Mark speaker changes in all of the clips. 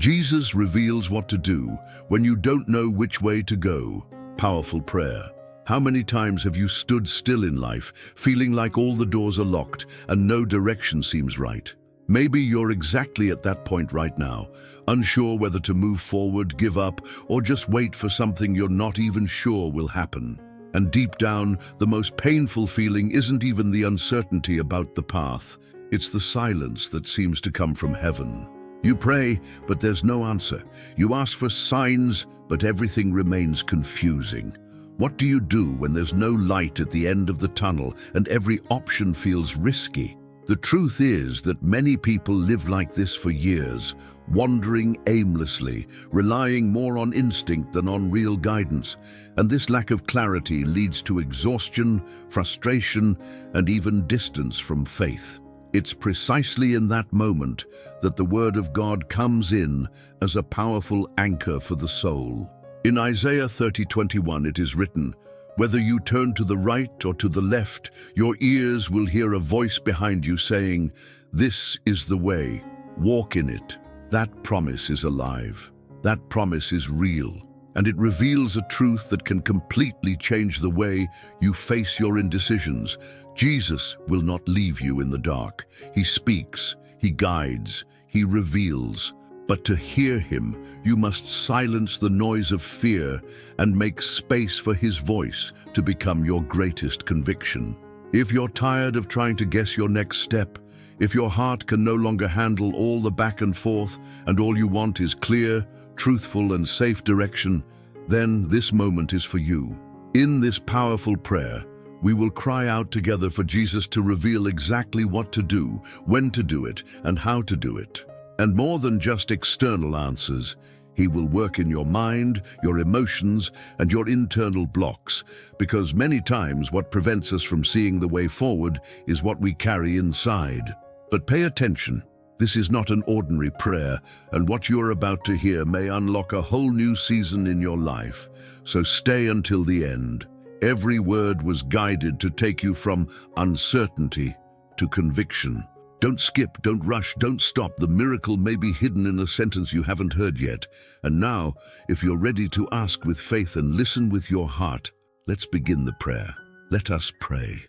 Speaker 1: Jesus reveals what to do when you don't know which way to go. Powerful prayer. How many times have you stood still in life, feeling like all the doors are locked and no direction seems right? Maybe you're exactly at that point right now, unsure whether to move forward, give up, or just wait for something you're not even sure will happen. And deep down, the most painful feeling isn't even the uncertainty about the path. It's the silence that seems to come from heaven. You pray, but there's no answer. You ask for signs, but everything remains confusing. What do you do when there's no light at the end of the tunnel and every option feels risky? The truth is that many people live like this for years, wandering aimlessly, relying more on instinct than on real guidance. And this lack of clarity leads to exhaustion, frustration, and even distance from faith. It's precisely in that moment that the Word of God comes in as a powerful anchor for the soul. In Isaiah 30:21 it is written, "Whether you turn to the right or to the left, your ears will hear a voice behind you saying, 'This is the way, walk in it.'" That promise is alive. That promise is real. And it reveals a truth that can completely change the way you face your indecisions. Jesus will not leave you in the dark. He speaks, He guides, He reveals. But to hear Him, you must silence the noise of fear and make space for His voice to become your greatest conviction. If you're tired of trying to guess your next step, if your heart can no longer handle all the back and forth and all you want is clear, truthful and safe direction, then this moment is for you. In this powerful prayer, we will cry out together for Jesus to reveal exactly what to do, when to do it, and how to do it. And more than just external answers, He will work in your mind, your emotions, and your internal blocks, because many times what prevents us from seeing the way forward is what we carry inside. But pay attention. This is not an ordinary prayer, and what you're about to hear may unlock a whole new season in your life. So stay until the end. Every word was guided to take you from uncertainty to conviction. Don't skip, don't rush, don't stop. The miracle may be hidden in a sentence you haven't heard yet. And now, if you're ready to ask with faith and listen with your heart, let's begin the prayer. Let us pray.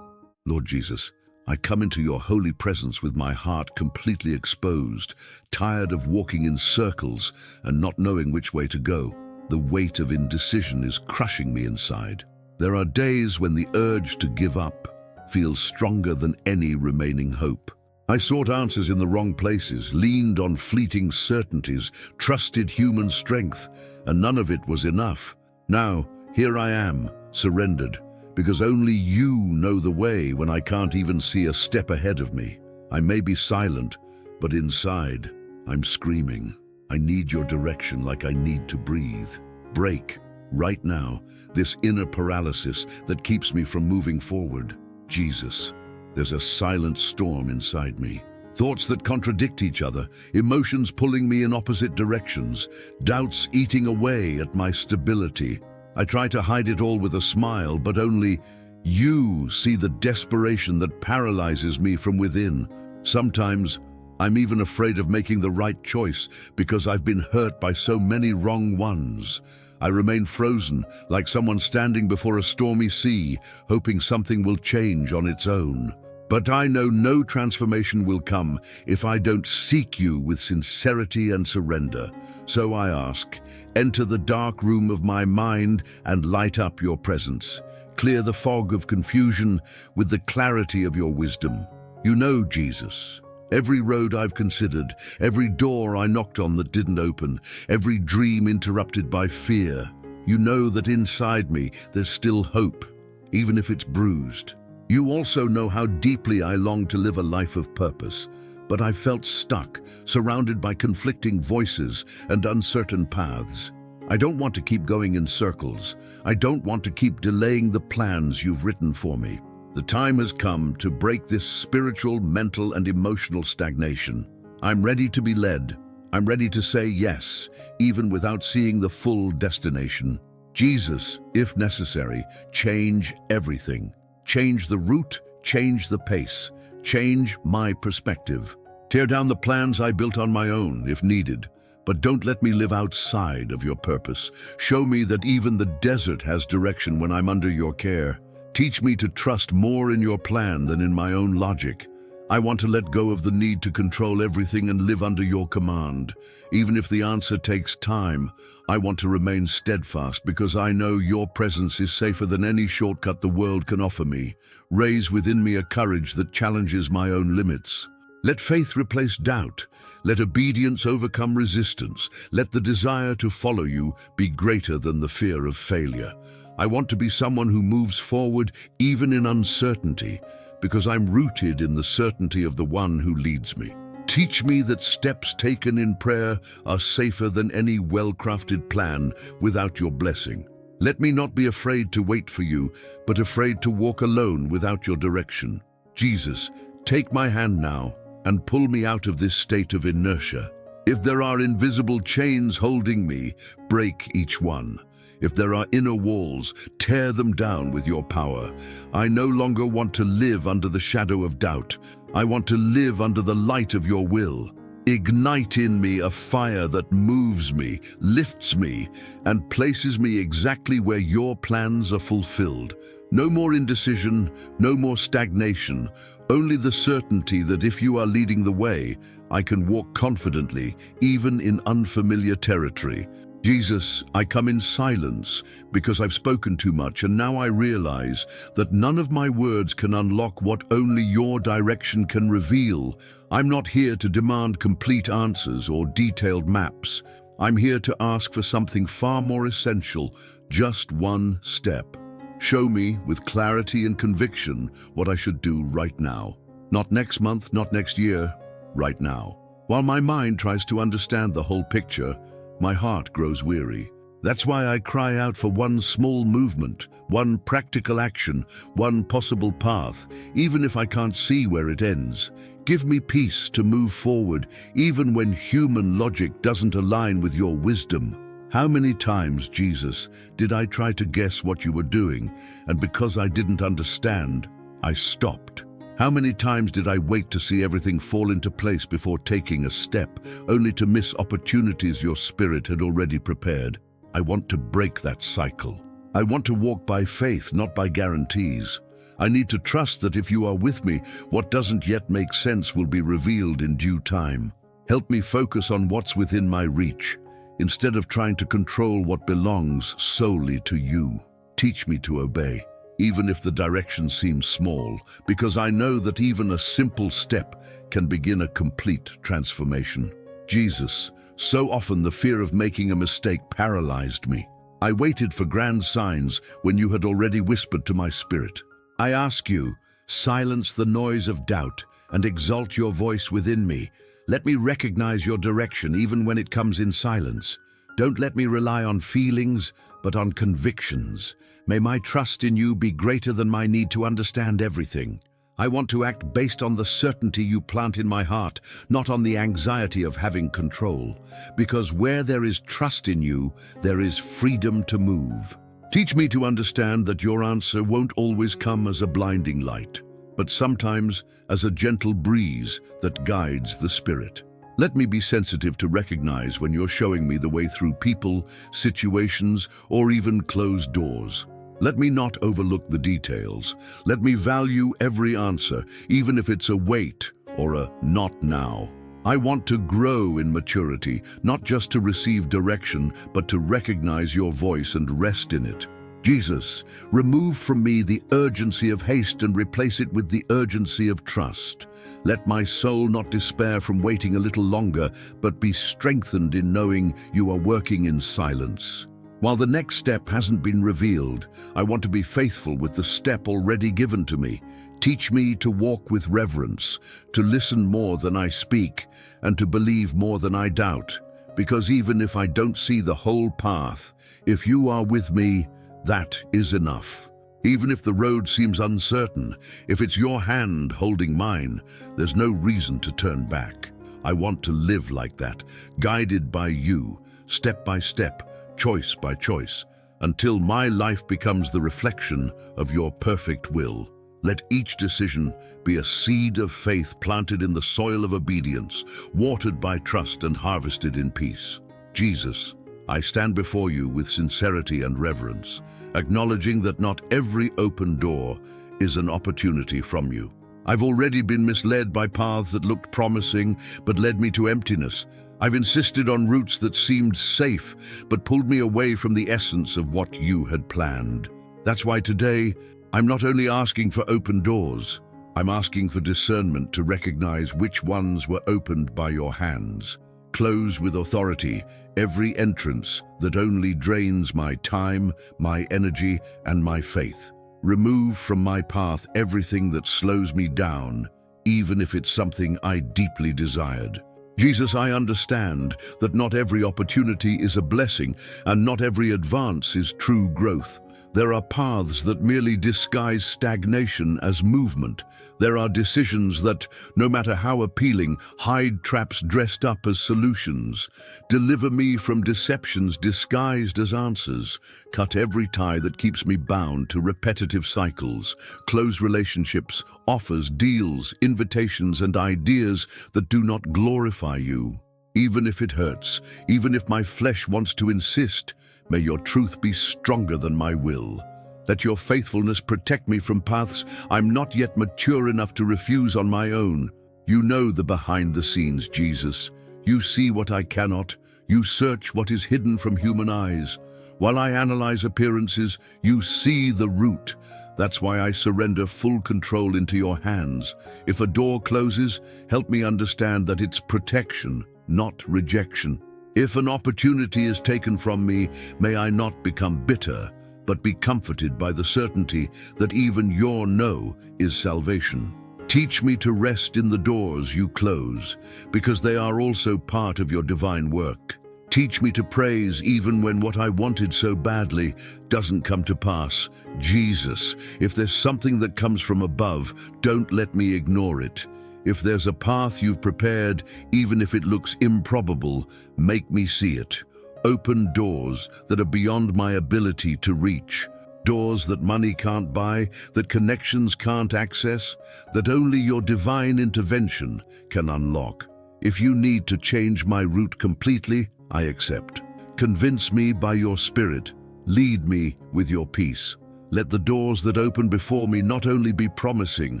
Speaker 1: Lord Jesus, I come into your holy presence with my heart completely exposed, tired of walking in circles and not knowing which way to go. The weight of indecision is crushing me inside. There are days when the urge to give up feels stronger than any remaining hope. I sought answers in the wrong places, leaned on fleeting certainties, trusted human strength, and none of it was enough. Now, here I am, surrendered, because only you know the way when I can't even see a step ahead of me. I may be silent, but inside, I'm screaming. I need your direction like I need to breathe. Break, right now, this inner paralysis that keeps me from moving forward. Jesus, there's a silent storm inside me. Thoughts that contradict each other, emotions pulling me in opposite directions, doubts eating away at my stability. I try to hide it all with a smile, but only you see the desperation that paralyzes me from within. Sometimes I'm even afraid of making the right choice because I've been hurt by so many wrong ones. I remain frozen, like someone standing before a stormy sea, hoping something will change on its own. But I know no transformation will come if I don't seek you with sincerity and surrender. So I ask, enter the dark room of my mind and light up your presence. Clear the fog of confusion with the clarity of your wisdom. You know, Jesus, every road I've considered, every door I knocked on that didn't open, every dream interrupted by fear. You know that inside me there's still hope, even if it's bruised. You also know how deeply I long to live a life of purpose, but I felt stuck, surrounded by conflicting voices and uncertain paths. I don't want to keep going in circles. I don't want to keep delaying the plans you've written for me. The time has come to break this spiritual, mental, and emotional stagnation. I'm ready to be led. I'm ready to say yes, even without seeing the full destination. Jesus, if necessary, change everything. Change the route, change the pace, change my perspective. Tear down the plans I built on my own, if needed, but don't let me live outside of your purpose. Show me that even the desert has direction when I'm under your care. Teach me to trust more in your plan than in my own logic. I want to let go of the need to control everything and live under your command. Even if the answer takes time, I want to remain steadfast because I know your presence is safer than any shortcut the world can offer me. Raise within me a courage that challenges my own limits. Let faith replace doubt. Let obedience overcome resistance. Let the desire to follow you be greater than the fear of failure. I want to be someone who moves forward even in uncertainty, because I'm rooted in the certainty of the one who leads me. Teach me that steps taken in prayer are safer than any well-crafted plan without your blessing. Let me not be afraid to wait for you, but afraid to walk alone without your direction. Jesus, take my hand now and pull me out of this state of inertia. If there are invisible chains holding me, break each one. If there are inner walls, tear them down with your power. I no longer want to live under the shadow of doubt. I want to live under the light of your will. Ignite in me a fire that moves me, lifts me, and places me exactly where your plans are fulfilled. No more indecision, no more stagnation, only the certainty that if you are leading the way, I can walk confidently, even in unfamiliar territory. Jesus, I come in silence because I've spoken too much, and now I realize that none of my words can unlock what only your direction can reveal. I'm not here to demand complete answers or detailed maps. I'm here to ask for something far more essential, just one step. Show me with clarity and conviction what I should do right now. Not next month, not next year, right now. While my mind tries to understand the whole picture, my heart grows weary. That's why I cry out for one small movement, one practical action, one possible path, even if I can't see where it ends. Give me peace to move forward, even when human logic doesn't align with your wisdom. How many times, Jesus, did I try to guess what you were doing, and because I didn't understand, I stopped? How many times did I wait to see everything fall into place before taking a step, only to miss opportunities your spirit had already prepared? I want to break that cycle. I want to walk by faith, not by guarantees. I need to trust that if you are with me, what doesn't yet make sense will be revealed in due time. Help me focus on what's within my reach, instead of trying to control what belongs solely to you. Teach me to obey, even if the direction seems small, because I know that even a simple step can begin a complete transformation. Jesus, so often the fear of making a mistake paralyzed me. I waited for grand signs when you had already whispered to my spirit. I ask you, silence the noise of doubt and exalt your voice within me. Let me recognize your direction even when it comes in silence. Don't let me rely on feelings, but on convictions. May my trust in you be greater than my need to understand everything. I want to act based on the certainty you plant in my heart, not on the anxiety of having control. Because where there is trust in you, there is freedom to move. Teach me to understand that your answer won't always come as a blinding light, but sometimes as a gentle breeze that guides the spirit. Let me be sensitive to recognize when you're showing me the way through people, situations, or even closed doors. Let me not overlook the details. Let me value every answer, even if it's a wait or a not now. I want to grow in maturity, not just to receive direction, but to recognize your voice and rest in it. Jesus, remove from me the urgency of haste and replace it with the urgency of trust. Let my soul not despair from waiting a little longer, but be strengthened in knowing you are working in silence. While the next step hasn't been revealed, I want to be faithful with the step already given to me. Teach me to walk with reverence, to listen more than I speak, and to believe more than I doubt. Because even if I don't see the whole path, if you are with me, that is enough. Even if the road seems uncertain, if it's your hand holding mine, there's no reason to turn back. I want to live like that, guided by you, step by step, choice by choice, until my life becomes the reflection of your perfect will. Let each decision be a seed of faith planted in the soil of obedience, watered by trust and harvested in peace. Jesus, I stand before you with sincerity and reverence, acknowledging that not every open door is an opportunity from you. I've already been misled by paths that looked promising but led me to emptiness. I've insisted on routes that seemed safe but pulled me away from the essence of what you had planned. That's why today, I'm not only asking for open doors, I'm asking for discernment to recognize which ones were opened by your hands. Close with authority every entrance that only drains my time, my energy, and my faith. Remove from my path everything that slows me down, even if it's something I deeply desired. Jesus, I understand that not every opportunity is a blessing, and not every advance is true growth. There are paths that merely disguise stagnation as movement. There are decisions that, no matter how appealing, hide traps dressed up as solutions. Deliver me from deceptions disguised as answers. Cut every tie that keeps me bound to repetitive cycles. Close relationships, offers, deals, invitations, and ideas that do not glorify you. Even if it hurts, even if my flesh wants to insist, may your truth be stronger than my will. Let your faithfulness protect me from paths I'm not yet mature enough to refuse on my own. You know the behind the scenes, Jesus. You see what I cannot. You search what is hidden from human eyes. While I analyze appearances, you see the root. That's why I surrender full control into your hands. If a door closes, help me understand that it's protection, not rejection. If an opportunity is taken from me, may I not become bitter, but be comforted by the certainty that even your no is salvation. Teach me to rest in the doors you close, because they are also part of your divine work. Teach me to praise even when what I wanted so badly doesn't come to pass. Jesus, if there's something that comes from above, don't let me ignore it. If there's a path you've prepared, even if it looks improbable, make me see it. Open doors that are beyond my ability to reach. Doors that money can't buy, that connections can't access, that only your divine intervention can unlock. If you need to change my route completely, I accept. Convince me by your Spirit. Lead me with your peace. Let the doors that open before me not only be promising,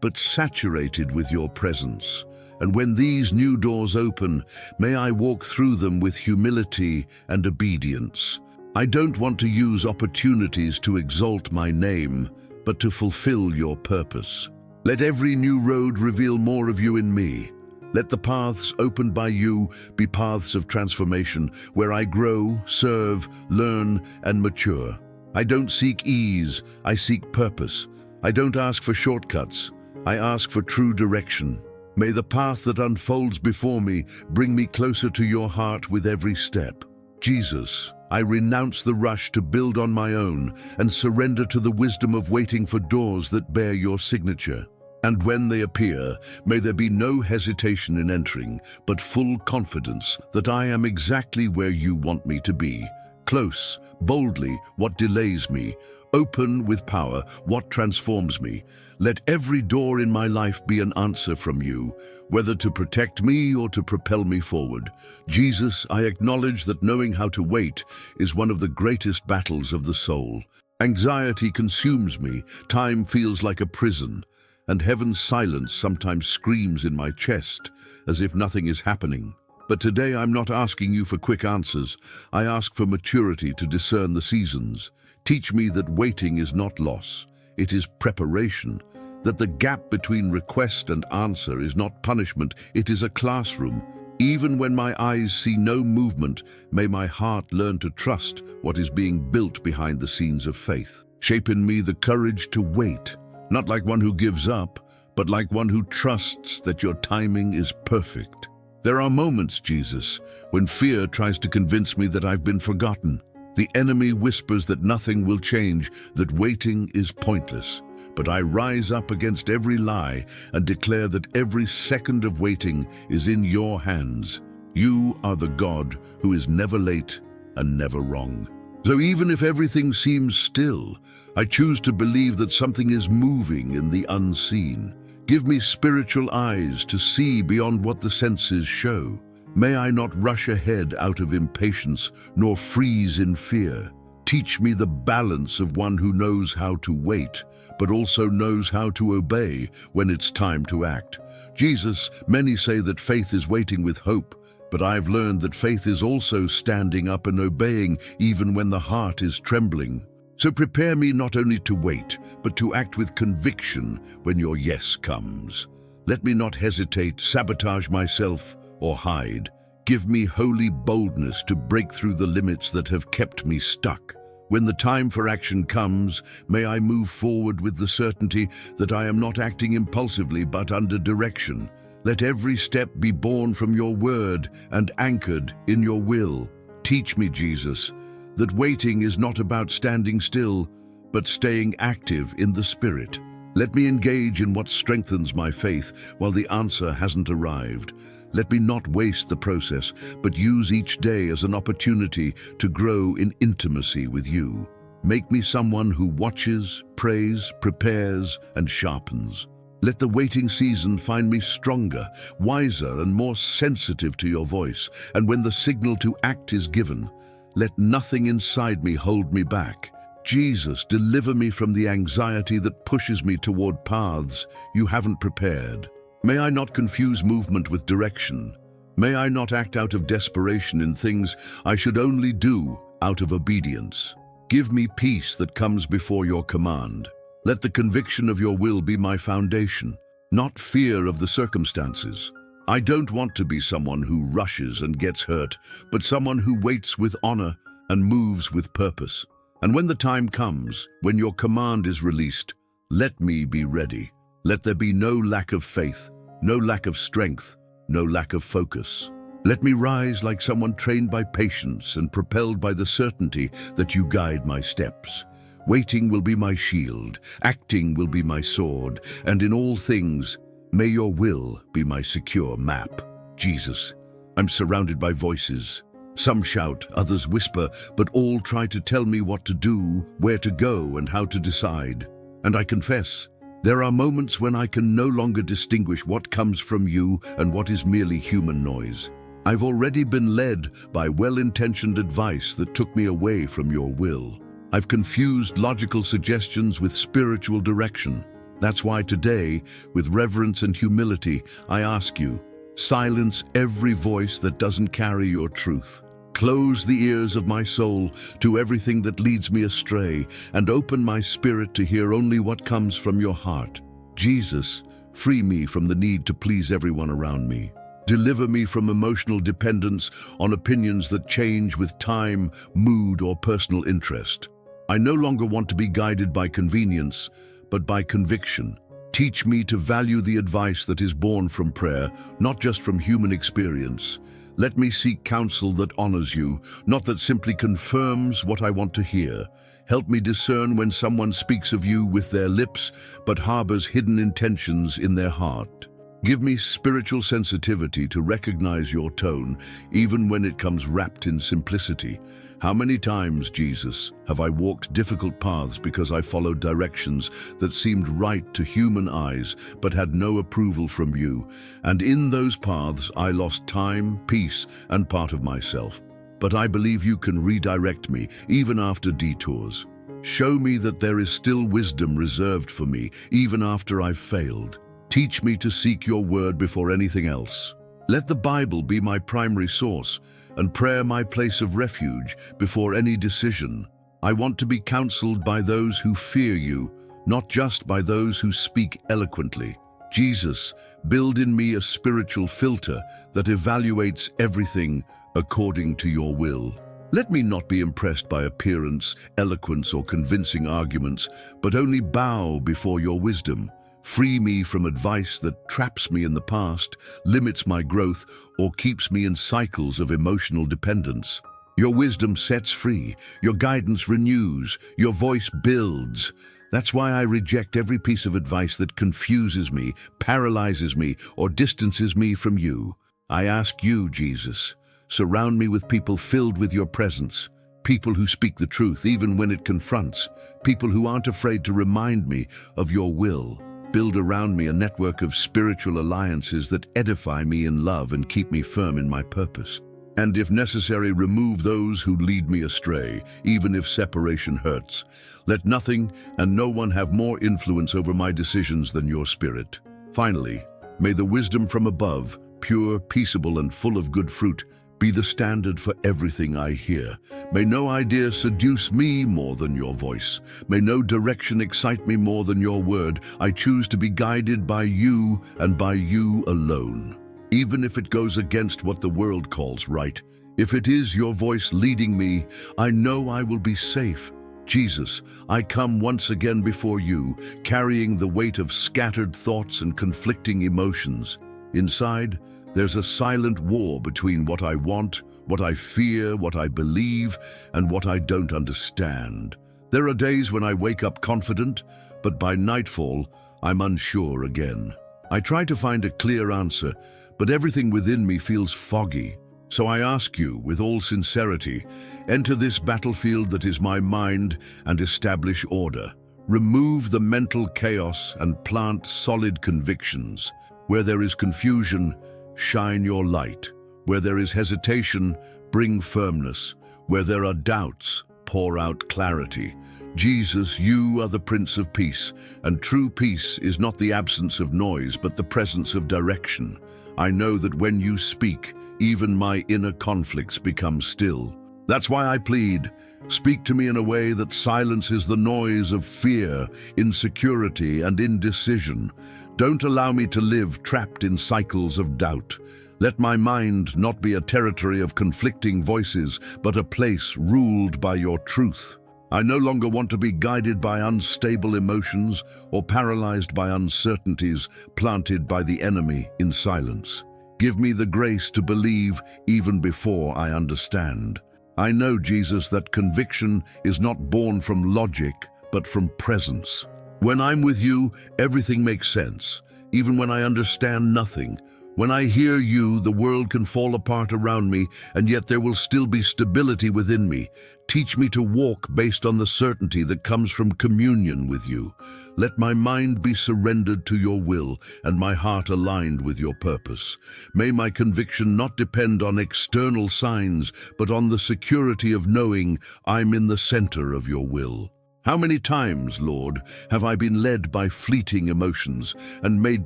Speaker 1: but saturated with your presence. And when these new doors open, may I walk through them with humility and obedience. I don't want to use opportunities to exalt my name, but to fulfill your purpose. Let every new road reveal more of you in me. Let the paths opened by you be paths of transformation, where I grow, serve, learn, and mature. I don't seek ease, I seek purpose. I don't ask for shortcuts, I ask for true direction. May the path that unfolds before me bring me closer to your heart with every step. Jesus, I renounce the rush to build on my own and surrender to the wisdom of waiting for doors that bear your signature. And when they appear, may there be no hesitation in entering, but full confidence that I am exactly where you want me to be. Close, boldly, what delays me. Open with power, what transforms me. Let every door in my life be an answer from you, whether to protect me or to propel me forward. Jesus, I acknowledge that knowing how to wait is one of the greatest battles of the soul. Anxiety consumes me, time feels like a prison, and heaven's silence sometimes screams in my chest as if nothing is happening. But today I'm not asking you for quick answers. I ask for maturity to discern the seasons. Teach me that waiting is not loss, it is preparation. That the gap between request and answer is not punishment, it is a classroom. Even when my eyes see no movement, may my heart learn to trust what is being built behind the scenes of faith. Shape in me the courage to wait, not like one who gives up, but like one who trusts that your timing is perfect. There are moments, Jesus, when fear tries to convince me that I've been forgotten. The enemy whispers that nothing will change, that waiting is pointless. But I rise up against every lie and declare that every second of waiting is in your hands. You are the God who is never late and never wrong. So even if everything seems still, I choose to believe that something is moving in the unseen. Give me spiritual eyes to see beyond what the senses show. May I not rush ahead out of impatience, nor freeze in fear. Teach me the balance of one who knows how to wait, but also knows how to obey when it's time to act. Jesus, many say that faith is waiting with hope, but I've learned that faith is also standing up and obeying even when the heart is trembling. So prepare me not only to wait, but to act with conviction when your yes comes. Let me not hesitate, sabotage myself, or hide. Give me holy boldness to break through the limits that have kept me stuck. When the time for action comes, may I move forward with the certainty that I am not acting impulsively but under direction. Let every step be born from your word and anchored in your will. Teach me, Jesus, that waiting is not about standing still, but staying active in the Spirit. Let me engage in what strengthens my faith while the answer hasn't arrived. Let me not waste the process, but use each day as an opportunity to grow in intimacy with you. Make me someone who watches, prays, prepares, and sharpens. Let the waiting season find me stronger, wiser, and more sensitive to your voice. And when the signal to act is given, let nothing inside me hold me back. Jesus, deliver me from the anxiety that pushes me toward paths you haven't prepared. May I not confuse movement with direction. May I not act out of desperation in things I should only do out of obedience. Give me peace that comes before your command. Let the conviction of your will be my foundation, not fear of the circumstances. I don't want to be someone who rushes and gets hurt, but someone who waits with honor and moves with purpose. And when the time comes, when your command is released, let me be ready. Let there be no lack of faith, no lack of strength, no lack of focus. Let me rise like someone trained by patience and propelled by the certainty that you guide my steps. Waiting will be my shield, acting will be my sword, and in all things, may your will be my secure map. Jesus, I'm surrounded by voices. Some shout, others whisper, but all try to tell me what to do, where to go, and how to decide. And I confess, there are moments when I can no longer distinguish what comes from you and what is merely human noise. I've already been led by well-intentioned advice that took me away from your will. I've confused logical suggestions with spiritual direction. That's why today, with reverence and humility, I ask you, silence every voice that doesn't carry your truth. Close the ears of my soul to everything that leads me astray, and open my spirit to hear only what comes from your heart. Jesus, free me from the need to please everyone around me. Deliver me from emotional dependence on opinions that change with time, mood, or personal interest. I no longer want to be guided by convenience, but by conviction. Teach me to value the advice that is born from prayer, not just from human experience. Let me seek counsel that honors you, not that simply confirms what I want to hear. Help me discern when someone speaks of you with their lips, but harbors hidden intentions in their heart. Give me spiritual sensitivity to recognize your tone, even when it comes wrapped in simplicity. How many times, Jesus, have I walked difficult paths because I followed directions that seemed right to human eyes but had no approval from you? And in those paths, I lost time, peace, and part of myself. But I believe you can redirect me, even after detours. Show me that there is still wisdom reserved for me, even after I've failed. Teach me to seek your word before anything else. Let the Bible be my primary source, and prayer my place of refuge before any decision. I want to be counseled by those who fear you, not just by those who speak eloquently. Jesus, build in me a spiritual filter that evaluates everything according to your will. Let me not be impressed by appearance, eloquence, or convincing arguments, but only bow before your wisdom. Free me from advice that traps me in the past, limits my growth, or keeps me in cycles of emotional dependence. Your wisdom sets free, your guidance renews, your voice builds. That's why I reject every piece of advice that confuses me, paralyzes me, or distances me from you. I ask you, Jesus, surround me with people filled with your presence. People who speak the truth even when it confronts. People who aren't afraid to remind me of your will. Build around me a network of spiritual alliances that edify me in love and keep me firm in my purpose. And if necessary, remove those who lead me astray, even if separation hurts. Let nothing and no one have more influence over my decisions than your Spirit. Finally, may the wisdom from above, pure, peaceable, and full of good fruit, be the standard for everything I hear. May no idea seduce me more than your voice. May no direction excite me more than your word. I choose to be guided by you and by you alone. Even if it goes against what the world calls right, if it is your voice leading me, I know I will be safe. Jesus, I come once again before you, carrying the weight of scattered thoughts and conflicting emotions. Inside, there's a silent war between what I want, what I fear, what I believe, and what I don't understand. There are days when I wake up confident, but by nightfall, I'm unsure again. I try to find a clear answer, but everything within me feels foggy. So I ask you, with all sincerity, enter this battlefield that is my mind and establish order. Remove the mental chaos and plant solid convictions. Where there is confusion, shine your light. Where there is hesitation, bring firmness. Where there are doubts, pour out clarity. Jesus, you are the Prince of Peace, and true peace is not the absence of noise, but the presence of direction. I know that when you speak, even my inner conflicts become still. That's why I plead, speak to me in a way that silences the noise of fear, insecurity, and indecision. Don't allow me to live trapped in cycles of doubt. Let my mind not be a territory of conflicting voices, but a place ruled by your truth. I no longer want to be guided by unstable emotions or paralyzed by uncertainties planted by the enemy in silence. Give me the grace to believe even before I understand. I know, Jesus, that conviction is not born from logic, but from presence. When I'm with you, everything makes sense, even when I understand nothing. When I hear you, the world can fall apart around me, and yet there will still be stability within me. Teach me to walk based on the certainty that comes from communion with you. Let my mind be surrendered to your will and my heart aligned with your purpose. May my conviction not depend on external signs, but on the security of knowing I'm in the center of your will. How many times, Lord, have I been led by fleeting emotions and made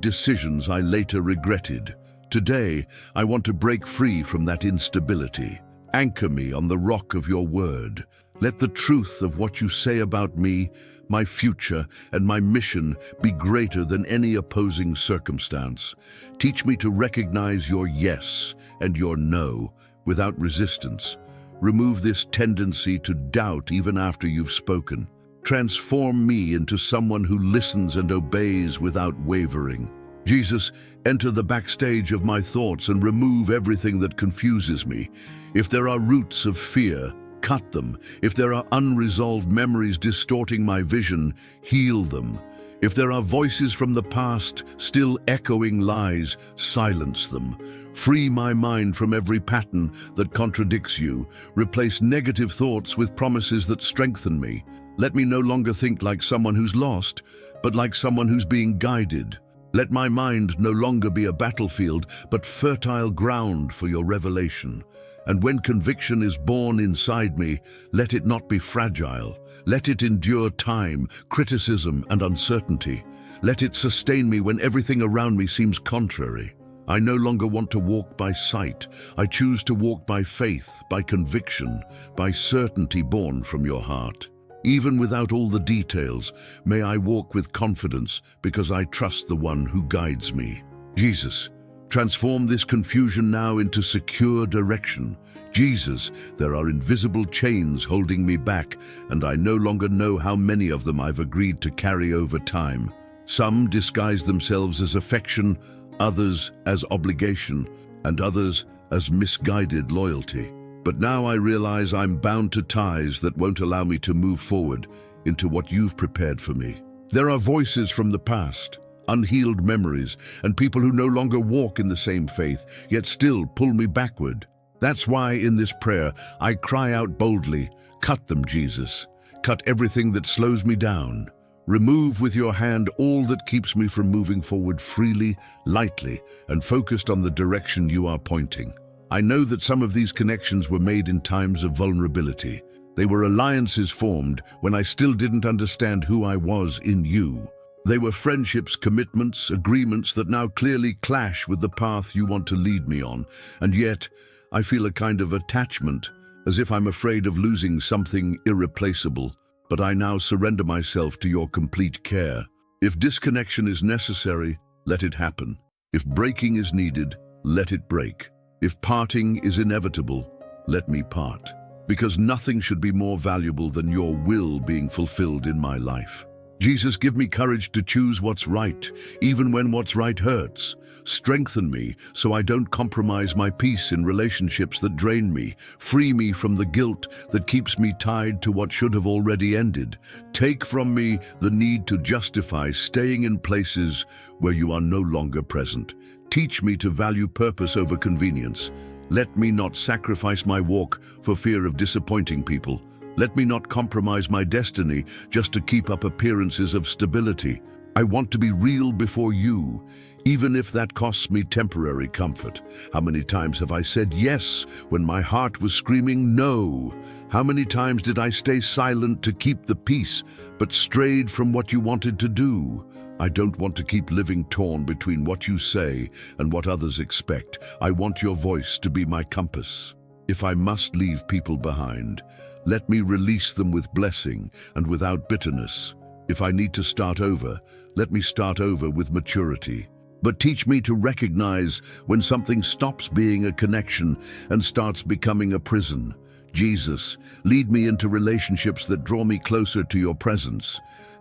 Speaker 1: decisions I later regretted? Today, I want to break free from that instability. Anchor me on the rock of your word. Let the truth of what you say about me, my future, and my mission be greater than any opposing circumstance. Teach me to recognize your yes and your no without resistance. Remove this tendency to doubt even after you've spoken. Transform me into someone who listens and obeys without wavering. Jesus, enter the backstage of my thoughts and remove everything that confuses me. If there are roots of fear, cut them. If there are unresolved memories distorting my vision, heal them. If there are voices from the past still echoing lies, silence them. Free my mind from every pattern that contradicts you. Replace negative thoughts with promises that strengthen me. Let me no longer think like someone who's lost, but like someone who's being guided. Let my mind no longer be a battlefield, but fertile ground for your revelation. And when conviction is born inside me, let it not be fragile. Let it endure time, criticism, and uncertainty. Let it sustain me when everything around me seems contrary. I no longer want to walk by sight. I choose to walk by faith, by conviction, by certainty born from your heart. Even without all the details, may I walk with confidence because I trust the one who guides me. Jesus, transform this confusion now into secure direction. Jesus, there are invisible chains holding me back, and I no longer know how many of them I've agreed to carry over time. Some disguise themselves as affection, others as obligation, and others as misguided loyalty. But now I realize I'm bound to ties that won't allow me to move forward into what you've prepared for me. There are voices from the past, unhealed memories, and people who no longer walk in the same faith, yet still pull me backward. That's why in this prayer I cry out boldly, cut them, Jesus. Cut everything that slows me down. Remove with your hand all that keeps me from moving forward freely, lightly, and focused on the direction you are pointing. I know that some of these connections were made in times of vulnerability. They were alliances formed when I still didn't understand who I was in you. They were friendships, commitments, agreements that now clearly clash with the path you want to lead me on. And yet, I feel a kind of attachment, as if I'm afraid of losing something irreplaceable. But I now surrender myself to your complete care. If disconnection is necessary, let it happen. If breaking is needed, let it break. If parting is inevitable, let me part. Because nothing should be more valuable than your will being fulfilled in my life. Jesus, give me courage to choose what's right, even when what's right hurts. Strengthen me so I don't compromise my peace in relationships that drain me. Free me from the guilt that keeps me tied to what should have already ended. Take from me the need to justify staying in places where you are no longer present. Teach me to value purpose over convenience. Let me not sacrifice my walk for fear of disappointing people. Let me not compromise my destiny just to keep up appearances of stability. I want to be real before you, even if that costs me temporary comfort. How many times have I said yes when my heart was screaming no? How many times did I stay silent to keep the peace, but strayed from what you wanted to do? I don't want to keep living torn between what you say and what others expect. I want your voice to be my compass. If I must leave people behind, let me release them with blessing and without bitterness. If I need to start over, let me start over with maturity. But teach me to recognize when something stops being a connection and starts becoming a prison. Jesus, lead me into relationships that draw me closer to your presence.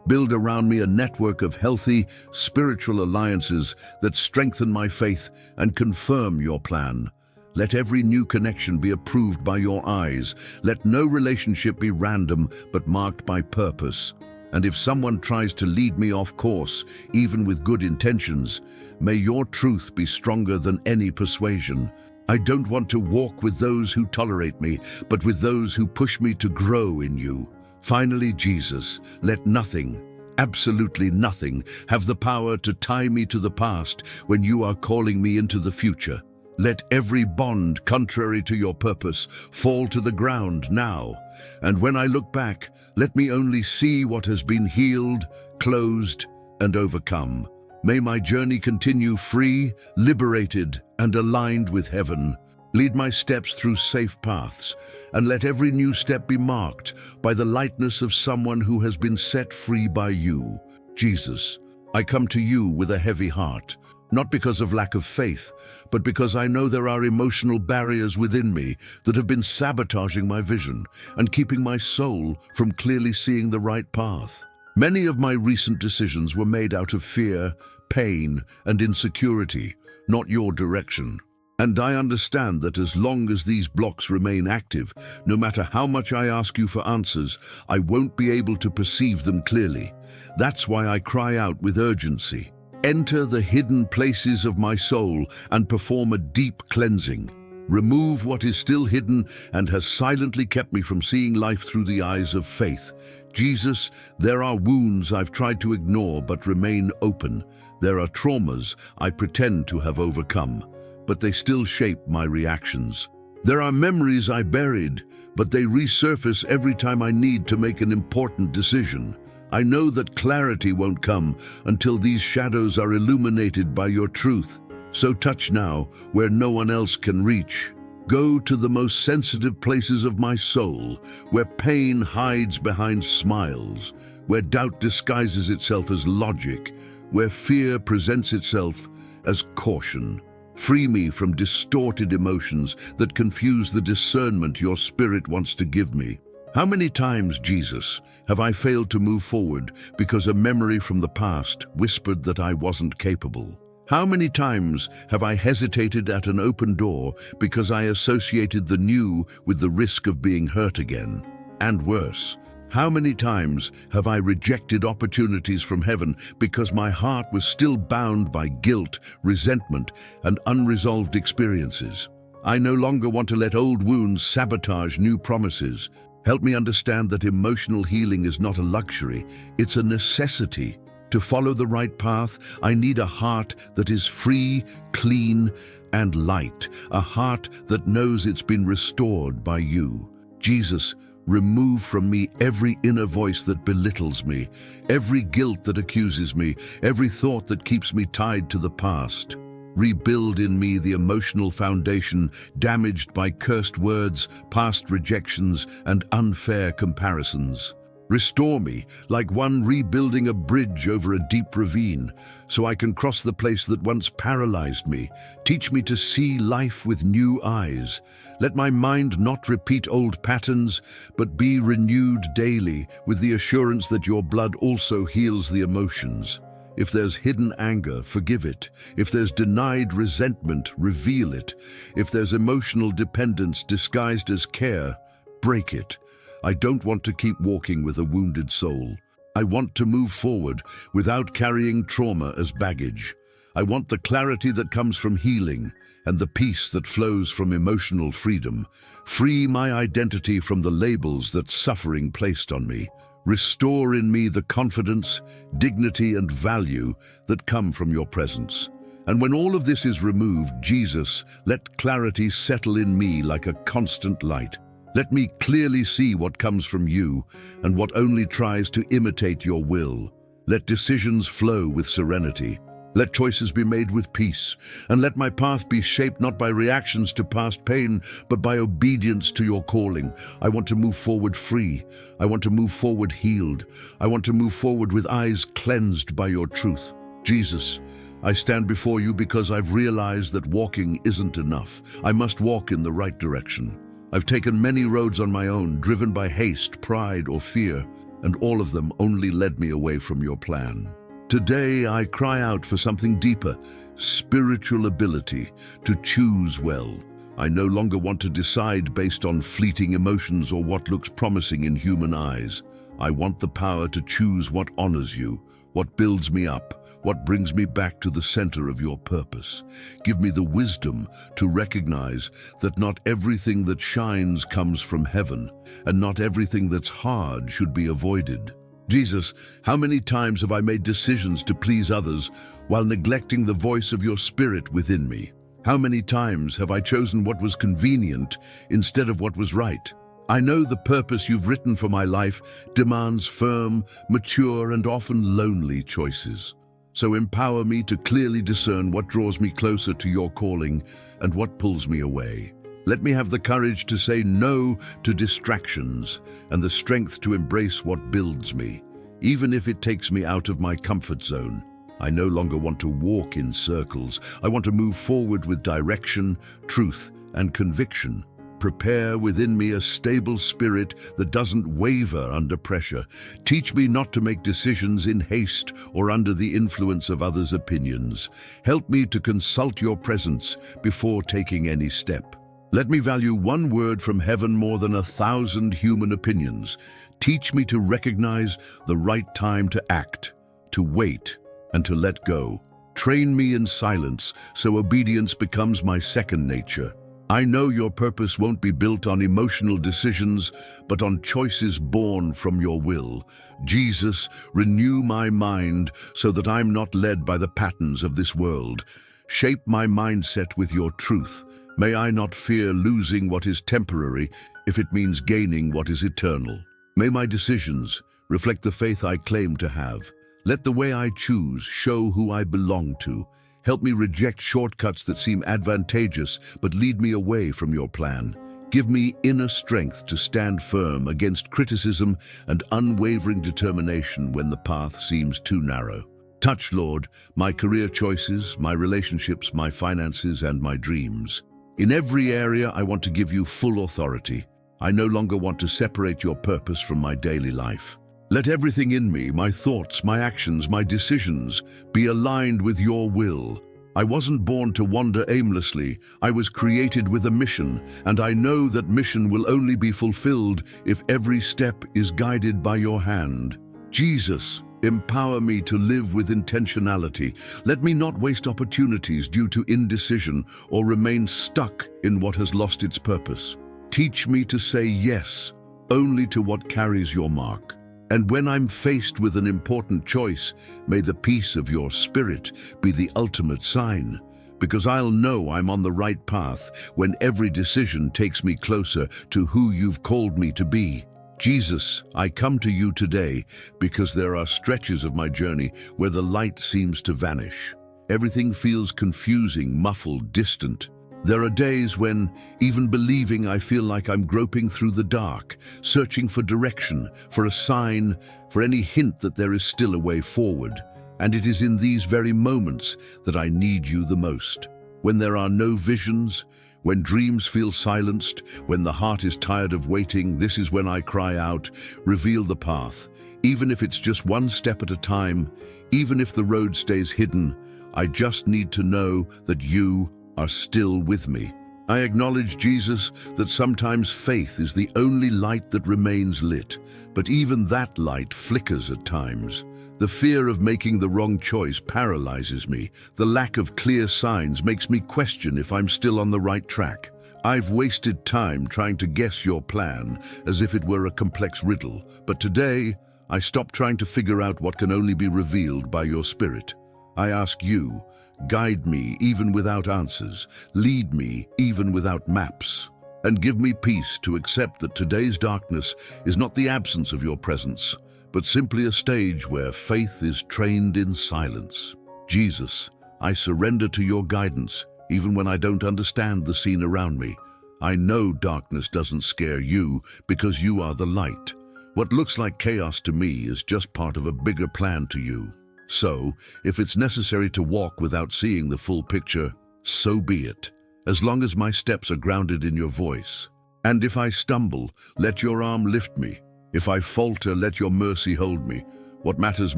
Speaker 1: Build around me a network of healthy, spiritual alliances that strengthen my faith and confirm your plan. Let every new connection be approved by your eyes. Let no relationship be random, but marked by purpose. And if someone tries to lead me off course, even with good intentions, may your truth be stronger than any persuasion. I don't want to walk with those who tolerate me, but with those who push me to grow in you. Finally, Jesus, let nothing, absolutely nothing, have the power to tie me to the past when you are calling me into the future. Let every bond contrary to your purpose fall to the ground now. And when I look back, let me only see what has been healed, closed, and overcome. May my journey continue free, liberated, and aligned with heaven. Lead my steps through safe paths, and let every new step be marked by the lightness of someone who has been set free by you. Jesus, I come to you with a heavy heart. Not because of lack of faith, but because I know there are emotional barriers within me that have been sabotaging my vision and keeping my soul from clearly seeing the right path. Many of my recent decisions were made out of fear, pain, and insecurity, not your direction. And I understand that as long as these blocks remain active, no matter how much I ask you for answers, I won't be able to perceive them clearly. That's why I cry out with urgency. Enter the hidden places of my soul and perform a deep cleansing. Remove what is still hidden and has silently kept me from seeing life through the eyes of faith. Jesus, there are wounds I've tried to ignore but remain open. There are traumas I pretend to have overcome, but they still shape my reactions. There are memories I buried, but they resurface every time I need to make an important decision. I know that clarity won't come until these shadows are illuminated by your truth. So touch now where no one else can reach. Go to the most sensitive places of my soul, where pain hides behind smiles, where doubt disguises itself as logic, where fear presents itself as caution. Free me from distorted emotions that confuse the discernment your spirit wants to give me. How many times, Jesus, have I failed to move forward because a memory from the past whispered that I wasn't capable? How many times have I hesitated at an open door because I associated the new with the risk of being hurt again? And worse, how many times have I rejected opportunities from heaven because my heart was still bound by guilt, resentment, and unresolved experiences? I no longer want to let old wounds sabotage new promises. Help me understand that emotional healing is not a luxury, it's a necessity. To follow the right path, I need a heart that is free, clean, and light, a heart that knows it's been restored by you. Jesus, remove from me every inner voice that belittles me, every guilt that accuses me, every thought that keeps me tied to the past. Rebuild in me the emotional foundation damaged by cursed words, past rejections, and unfair comparisons. Restore me, like one rebuilding a bridge over a deep ravine, so I can cross the place that once paralyzed me. Teach me to see life with new eyes. Let my mind not repeat old patterns, but be renewed daily with the assurance that your blood also heals the emotions. If there's hidden anger, forgive it. If there's denied resentment, reveal it. If there's emotional dependence disguised as care, break it. I don't want to keep walking with a wounded soul. I want to move forward without carrying trauma as baggage. I want the clarity that comes from healing and the peace that flows from emotional freedom. Free my identity from the labels that suffering placed on me. Restore in me the confidence, dignity, and value that come from your presence. And when all of this is removed, Jesus, let clarity settle in me like a constant light. Let me clearly see what comes from you and what only tries to imitate your will. Let decisions flow with serenity. Let choices be made with peace, and let my path be shaped not by reactions to past pain, but by obedience to your calling. I want to move forward free. I want to move forward healed. I want to move forward with eyes cleansed by your truth. Jesus, I stand before you because I've realized that walking isn't enough. I must walk in the right direction. I've taken many roads on my own, driven by haste, pride, or fear, and all of them only led me away from your plan. Today, I cry out for something deeper, spiritual ability to choose well. I no longer want to decide based on fleeting emotions or what looks promising in human eyes. I want the power to choose what honors you, what builds me up, what brings me back to the center of your purpose. Give me the wisdom to recognize that not everything that shines comes from heaven, and not everything that's hard should be avoided. Jesus, how many times have I made decisions to please others while neglecting the voice of your Spirit within me? How many times have I chosen what was convenient instead of what was right? I know the purpose you've written for my life demands firm, mature, and often lonely choices. So empower me to clearly discern what draws me closer to your calling and what pulls me away. Let me have the courage to say no to distractions and the strength to embrace what builds me, even if it takes me out of my comfort zone. I no longer want to walk in circles. I want to move forward with direction, truth, and conviction. Prepare within me a stable spirit that doesn't waver under pressure. Teach me not to make decisions in haste or under the influence of others' opinions. Help me to consult your presence before taking any step. Let me value one word from heaven more than 1,000 human opinions. Teach me to recognize the right time to act, to wait, and to let go. Train me in silence so obedience becomes my second nature. I know your purpose won't be built on emotional decisions, but on choices born from your will. Jesus, renew my mind so that I'm not led by the patterns of this world. Shape my mindset with your truth. May I not fear losing what is temporary if it means gaining what is eternal. May my decisions reflect the faith I claim to have. Let the way I choose show who I belong to. Help me reject shortcuts that seem advantageous but lead me away from your plan. Give me inner strength to stand firm against criticism and unwavering determination when the path seems too narrow. Touch, Lord, my career choices, my relationships, my finances, and my dreams. In every area, I want to give you full authority. I no longer want to separate your purpose from my daily life. Let everything in me, my thoughts, my actions, my decisions, be aligned with your will. I wasn't born to wander aimlessly. I was created with a mission, and I know that mission will only be fulfilled if every step is guided by your hand. Jesus, Empower me to live with intentionality. Let me not waste opportunities due to indecision or remain stuck in what has lost its purpose. Teach me to say yes only to what carries your mark. And when I'm faced with an important choice, may the peace of your spirit be the ultimate sign, because I'll know I'm on the right path when every decision takes me closer to who you've called me to be. Jesus, I come to you today because there are stretches of my journey where the light seems to vanish. Everything feels confusing, muffled, distant. There are days when, even believing, I feel like I'm groping through the dark, searching for direction, for a sign, for any hint that there is still a way forward. And it is in these very moments that I need you the most. When there are no visions, when dreams feel silenced, when the heart is tired of waiting, this is when I cry out, reveal the path. Even if it's just one step at a time, even if the road stays hidden, I just need to know that you are still with me. I acknowledge, Jesus, that sometimes faith is the only light that remains lit, but even that light flickers at times. The fear of making the wrong choice paralyzes me. The lack of clear signs makes me question if I'm still on the right track. I've wasted time trying to guess your plan as if it were a complex riddle, but today I stop trying to figure out what can only be revealed by your Spirit. I ask you, guide me even without answers, lead me even without maps, and give me peace to accept that today's darkness is not the absence of your presence, but simply a stage where faith is trained in silence. Jesus, I surrender to your guidance, even when I don't understand the scene around me. I know darkness doesn't scare you because you are the light. What looks like chaos to me is just part of a bigger plan to you. So, if it's necessary to walk without seeing the full picture, so be it, as long as my steps are grounded in your voice. And if I stumble, let your arm lift me. If I falter, let your mercy hold me. What matters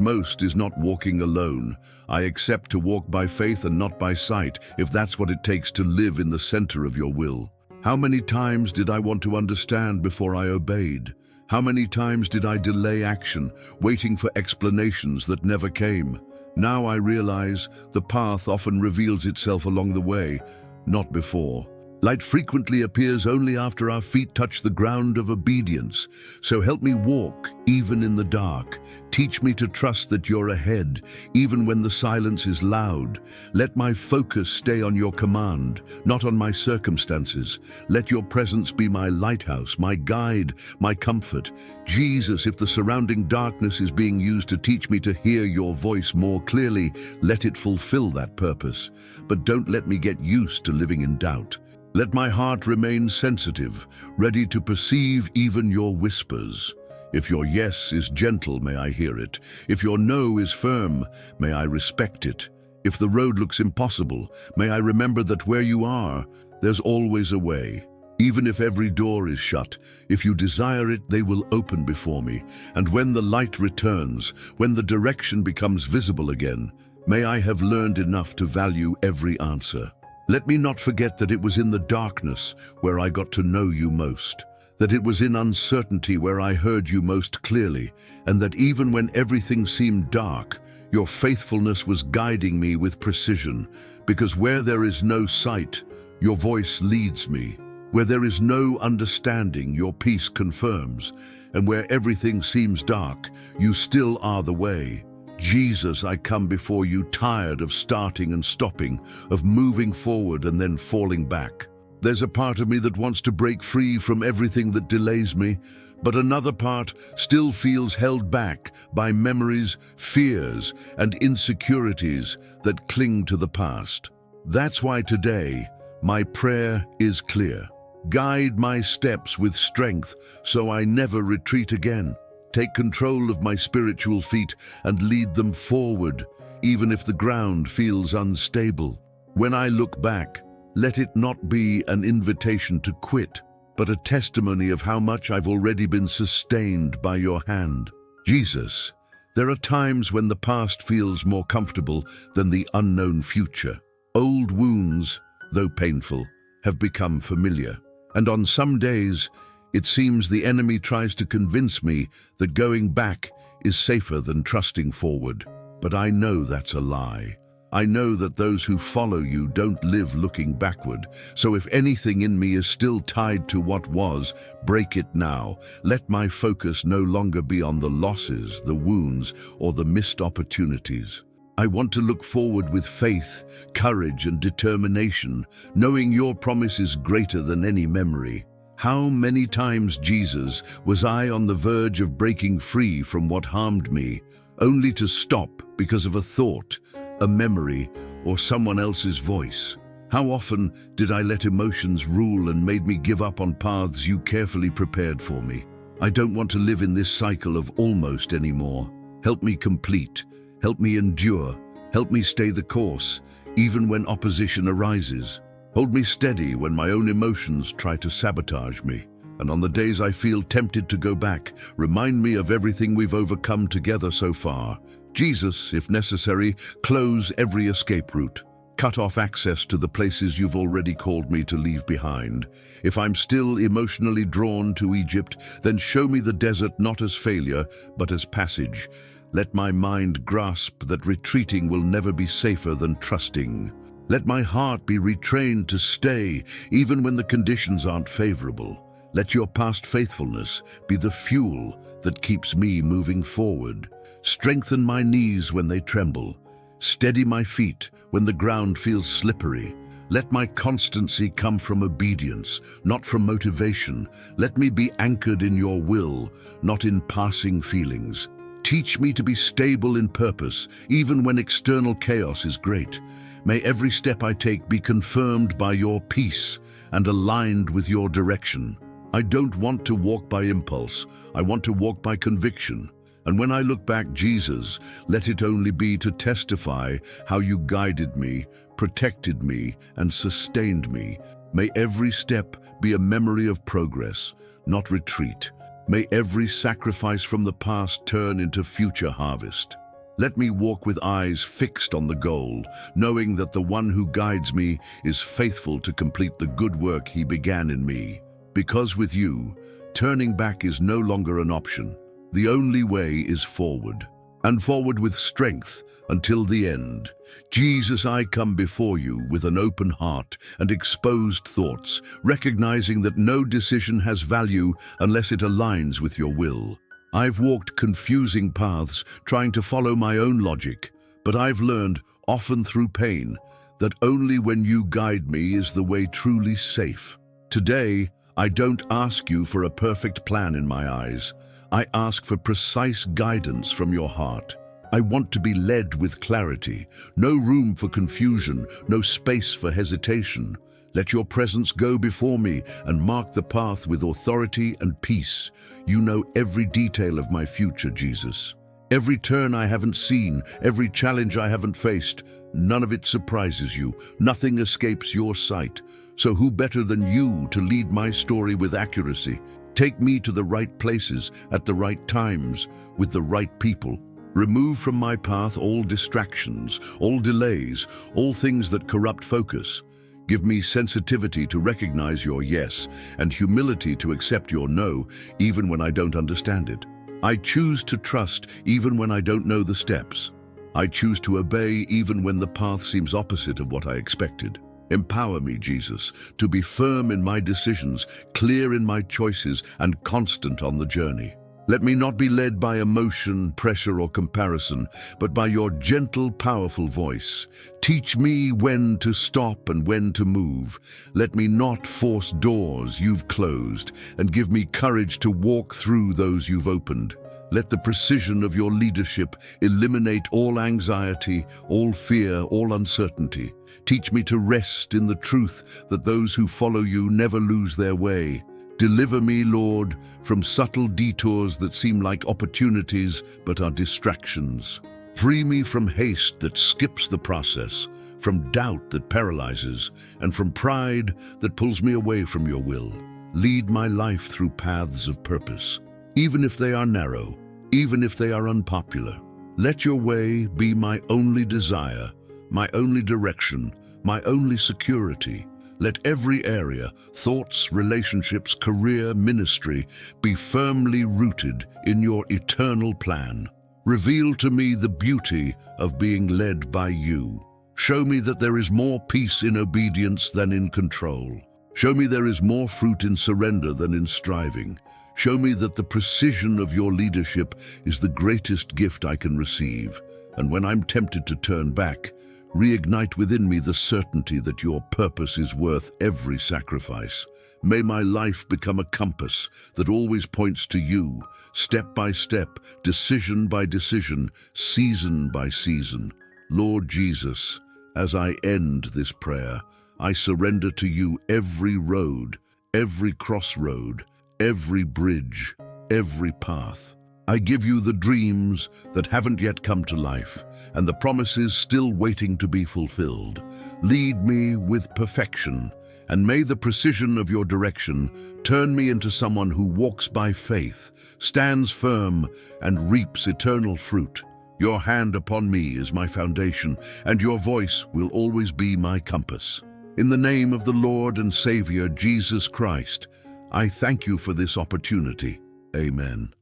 Speaker 1: most is not walking alone. I accept to walk by faith and not by sight, if that's what it takes to live in the center of your will. How many times did I want to understand before I obeyed? How many times did I delay action, waiting for explanations that never came? Now I realize the path often reveals itself along the way, not before. Light frequently appears only after our feet touch the ground of obedience. So help me walk, even in the dark. Teach me to trust that you're ahead, even when the silence is loud. Let my focus stay on your command, not on my circumstances. Let your presence be my lighthouse, my guide, my comfort. Jesus, if the surrounding darkness is being used to teach me to hear your voice more clearly, let it fulfill that purpose. But don't let me get used to living in doubt. Let my heart remain sensitive, ready to perceive even your whispers. If your yes is gentle, may I hear it. If your no is firm, may I respect it. If the road looks impossible, may I remember that where you are, there's always a way. Even if every door is shut, if you desire it, they will open before me. And when the light returns, when the direction becomes visible again, may I have learned enough to value every answer. Let me not forget that it was in the darkness where I got to know you most, that it was in uncertainty where I heard you most clearly, and that even when everything seemed dark, your faithfulness was guiding me with precision, because where there is no sight, your voice leads me. Where there is no understanding, your peace confirms, and where everything seems dark, you still are the way. Jesus, I come before you tired of starting and stopping, of moving forward and then falling back. There's a part of me that wants to break free from everything that delays me, but another part still feels held back by memories, fears, and insecurities that cling to the past. That's why today, my prayer is clear. Guide my steps with strength so I never retreat again. Take control of my spiritual feet and lead them forward, even if the ground feels unstable. When I look back, let it not be an invitation to quit, but a testimony of how much I've already been sustained by your hand. Jesus, there are times when the past feels more comfortable than the unknown future. Old wounds, though painful, have become familiar, and on some days, it seems the enemy tries to convince me that going back is safer than trusting forward. But I know that's a lie. I know that those who follow you don't live looking backward. So if anything in me is still tied to what was, break it now. Let my focus no longer be on the losses, the wounds, or the missed opportunities. I want to look forward with faith, courage, and determination, knowing your promise is greater than any memory. How many times, Jesus, was I on the verge of breaking free from what harmed me, only to stop because of a thought, a memory, or someone else's voice? How often did I let emotions rule and made me give up on paths you carefully prepared for me? I don't want to live in this cycle of almost anymore. Help me complete. Help me endure. Help me stay the course, even when opposition arises. Hold me steady when my own emotions try to sabotage me. And on the days I feel tempted to go back, remind me of everything we've overcome together so far. Jesus, if necessary, close every escape route. Cut off access to the places you've already called me to leave behind. If I'm still emotionally drawn to Egypt, then show me the desert not as failure, but as passage. Let my mind grasp that retreating will never be safer than trusting. Let my heart be retrained to stay, even when the conditions aren't favorable. Let your past faithfulness be the fuel that keeps me moving forward. Strengthen my knees when they tremble. Steady my feet when the ground feels slippery. Let my constancy come from obedience, not from motivation. Let me be anchored in your will, not in passing feelings. Teach me to be stable in purpose, even when external chaos is great. May every step I take be confirmed by your peace and aligned with your direction. I don't want to walk by impulse. I want to walk by conviction. And when I look back, Jesus, let it only be to testify how you guided me, protected me, and sustained me. May every step be a memory of progress, not retreat. May every sacrifice from the past turn into future harvest. Let me walk with eyes fixed on the goal, knowing that the one who guides me is faithful to complete the good work he began in me. Because with you, turning back is no longer an option. The only way is forward, and forward with strength until the end. Jesus, I come before you with an open heart and exposed thoughts, recognizing that no decision has value unless it aligns with your will. I've walked confusing paths, trying to follow my own logic, but I've learned, often through pain, that only when you guide me is the way truly safe. Today, I don't ask you for a perfect plan in my eyes. I ask for precise guidance from your heart. I want to be led with clarity, no room for confusion, no space for hesitation. Let your presence go before me and mark the path with authority and peace. You know every detail of my future, Jesus. Every turn I haven't seen, every challenge I haven't faced, none of it surprises you. Nothing escapes your sight. So who better than you to lead my story with accuracy? Take me to the right places, at the right times, with the right people. Remove from my path all distractions, all delays, all things that corrupt focus. Give me sensitivity to recognize your yes and humility to accept your no, even when I don't understand it. I choose to trust even when I don't know the steps. I choose to obey even when the path seems opposite of what I expected. Empower me, Jesus, to be firm in my decisions, clear in my choices, and constant on the journey. Let me not be led by emotion, pressure, or comparison, but by your gentle, powerful voice. Teach me when to stop and when to move. Let me not force doors you've closed, and give me courage to walk through those you've opened. Let the precision of your leadership eliminate all anxiety, all fear, all uncertainty. Teach me to rest in the truth that those who follow you never lose their way. Deliver me, Lord, from subtle detours that seem like opportunities but are distractions. Free me from haste that skips the process, from doubt that paralyzes, and from pride that pulls me away from your will. Lead my life through paths of purpose, even if they are narrow, even if they are unpopular. Let your way be my only desire, my only direction, my only security. Let every area, thoughts, relationships, career, ministry, be firmly rooted in your eternal plan. Reveal to me the beauty of being led by you. Show me that there is more peace in obedience than in control. Show me there is more fruit in surrender than in striving. Show me that the precision of your leadership is the greatest gift I can receive. And when I'm tempted to turn back, reignite within me the certainty that your purpose is worth every sacrifice. May my life become a compass that always points to you, step by step, decision by decision, season by season. Lord Jesus, as I end this prayer, I surrender to you every road, every crossroad, every bridge, every path. I give you the dreams that haven't yet come to life and the promises still waiting to be fulfilled. Lead me with perfection, and may the precision of your direction turn me into someone who walks by faith, stands firm, and reaps eternal fruit. Your hand upon me is my foundation, and your voice will always be my compass. In the name of the Lord and Savior, Jesus Christ, I thank you for this opportunity. Amen.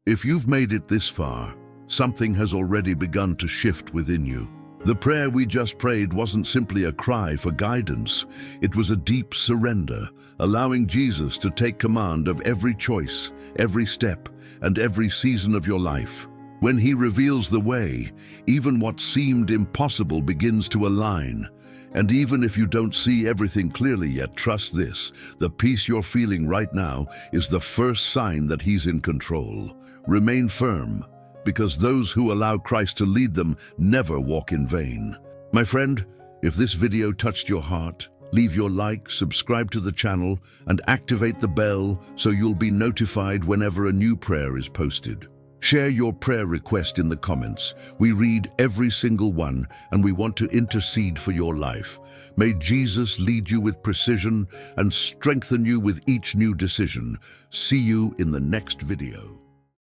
Speaker 1: If you've made it this far, something has already begun to shift within you. The prayer we just prayed wasn't simply a cry for guidance. It was a deep surrender, allowing Jesus to take command of every choice, every step, and every season of your life. When he reveals the way, even what seemed impossible begins to align. And even if you don't see everything clearly yet, trust this: the peace you're feeling right now is the first sign that he's in control. Remain firm, because those who allow Christ to lead them never walk in vain. My friend, if this video touched your heart, leave your like, subscribe to the channel, and activate the bell so you'll be notified whenever a new prayer is posted. Share your prayer request in the comments. We read every single one, and we want to intercede for your life. May Jesus lead you with precision and strengthen you with each new decision. See you in the next video.